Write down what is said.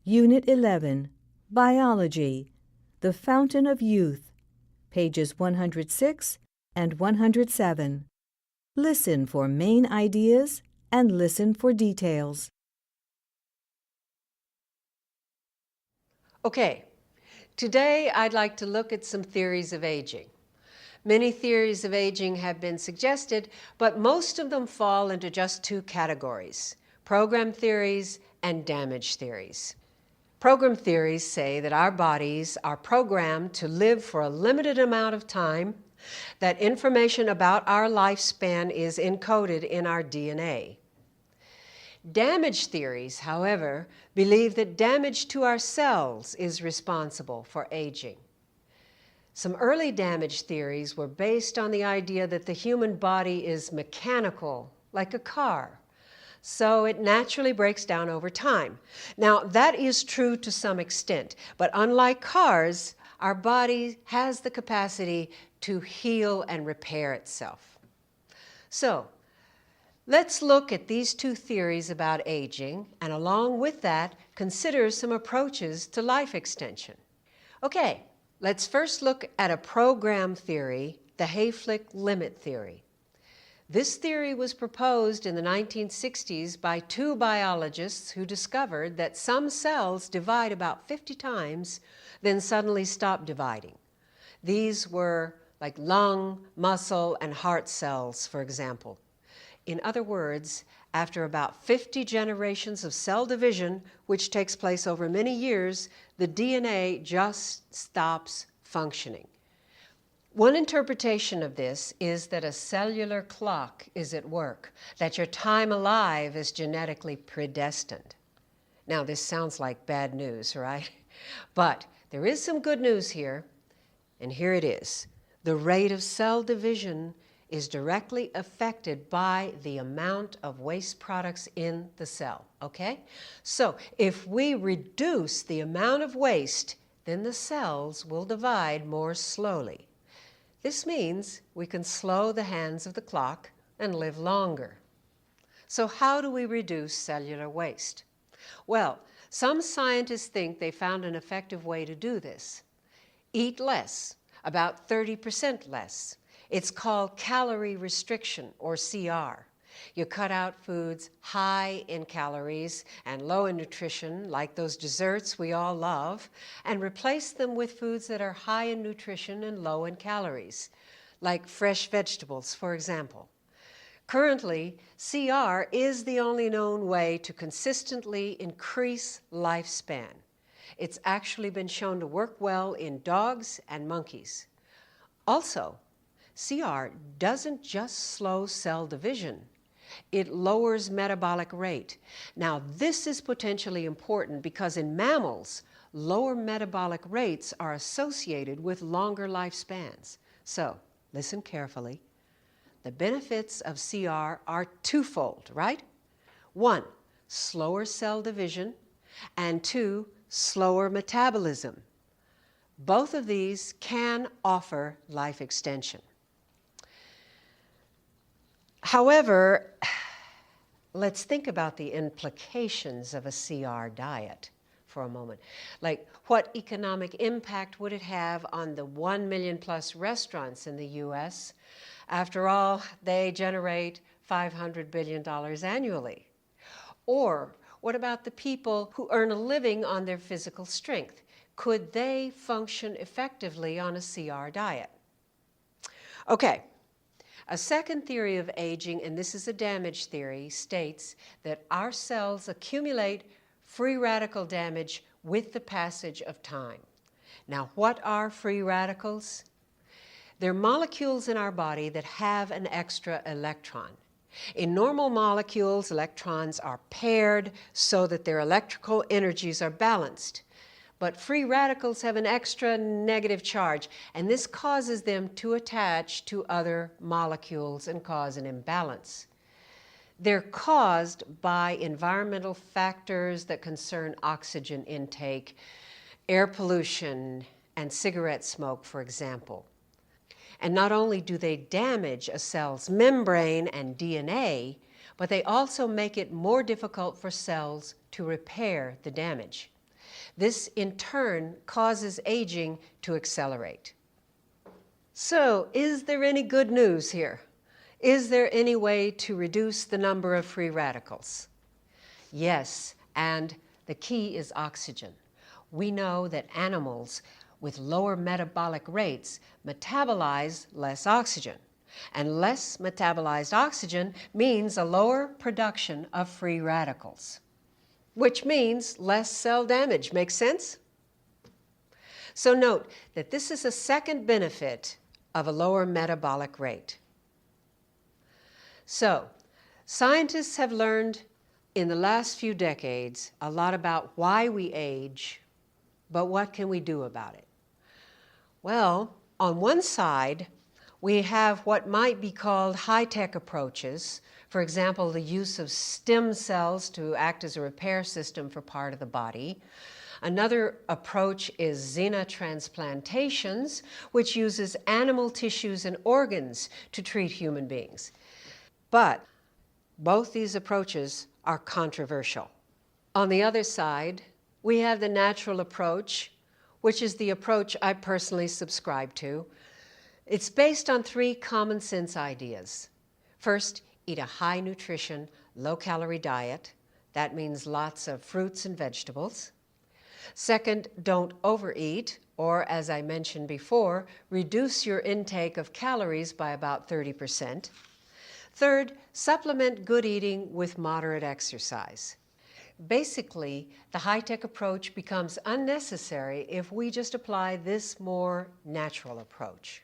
Unit 11, Biology, The Fountain of Youth, pages 106 and 107. Listen for main ideas and listen for details. Okay, today I'd like to look at some theories of aging. Many theories of aging have been suggested, but most of them fall into just two categories: program theories and damage theories. Program theories say that our bodies are programmed to live for a limited amount of time, that information about our lifespan is encoded in our DNA. Damage theories, however, believe that damage to our cells is responsible for aging. Some early damage theories were based on the idea that the human body is mechanical, like a car, so it naturally breaks down over time. Now, that is true to some extent, but unlike cars, our body has the capacity to heal and repair itself. So, let's look at these two theories about aging, and along with that, consider some approaches to life extension. Okay, let's first look at a program theory, the Hayflick limit theory. This theory was proposed in the 1960s by two biologists who discovered that some cells divide about 50 times, then suddenly stop dividing. These were like lung, muscle, and heart cells, for example. In other words, after about 50 generations of cell division, which takes place over many years, the DNA just stops functioning. One interpretation of this is that a cellular clock is at work, that your time alive is genetically predestined. Now, this sounds like bad news, right? But there is some good news here, and here it is. The rate of cell division is directly affected by the amount of waste products in the cell, okay? So if we reduce the amount of waste, then the cells will divide more slowly. This means we can slow the hands of the clock and live longer. So how do we reduce cellular waste? Well, some scientists think they found an effective way to do this. Eat less, about 30% less. It's called calorie restriction, or CR. You cut out foods high in calories and low in nutrition, like those desserts we all love, and replace them with foods that are high in nutrition and low in calories, like fresh vegetables, for example. Currently, CR is the only known way to consistently increase lifespan. It's actually been shown to work well in dogs and monkeys. Also, CR doesn't just slow cell division. It lowers metabolic rate. Now, this is potentially important because in mammals, lower metabolic rates are associated with longer lifespans. So, listen carefully. The benefits of CR are twofold, right? 1, slower cell division, and 2, slower metabolism. Both of these can offer life extension. However, let's think about the implications of a CR diet for a moment. Like, what economic impact would it have on the 1 million plus restaurants in the US? After all, they generate $500 billion annually. Or what about the people who earn a living on their physical strength? Could they function effectively on a CR diet? Okay. A second theory of aging, and this is a damage theory, states that our cells accumulate free radical damage with the passage of time. Now, what are free radicals? They're molecules in our body that have an extra electron. In normal molecules, electrons are paired so that their electrical energies are balanced. But free radicals have an extra negative charge, and this causes them to attach to other molecules and cause an imbalance. They're caused by environmental factors that concern oxygen intake, air pollution, and cigarette smoke, for example. And not only do they damage a cell's membrane and DNA, but they also make it more difficult for cells to repair the damage. This in turn causes aging to accelerate. So, is there any good news here? Is there any way to reduce the number of free radicals? Yes, and the key is oxygen. We know that animals with lower metabolic rates metabolize less oxygen, and less metabolized oxygen means a lower production of free radicals, which means less cell damage. Make sense? So note that this is a second benefit of a lower metabolic rate. So, scientists have learned in the last few decades a lot about why we age, but what can we do about it? Well, on one side, we have what might be called high-tech approaches. For example, the use of stem cells to act as a repair system for part of the body. Another approach is xenotransplantations, which uses animal tissues and organs to treat human beings. But both these approaches are controversial. On the other side, we have the natural approach, which is the approach I personally subscribe to. It's based on 3 common sense ideas. First, eat a high nutrition, low calorie diet. That means lots of fruits and vegetables. Second, don't overeat, or as I mentioned before, reduce your intake of calories by about 30%. Third, supplement good eating with moderate exercise. Basically, the high-tech approach becomes unnecessary if we just apply this more natural approach.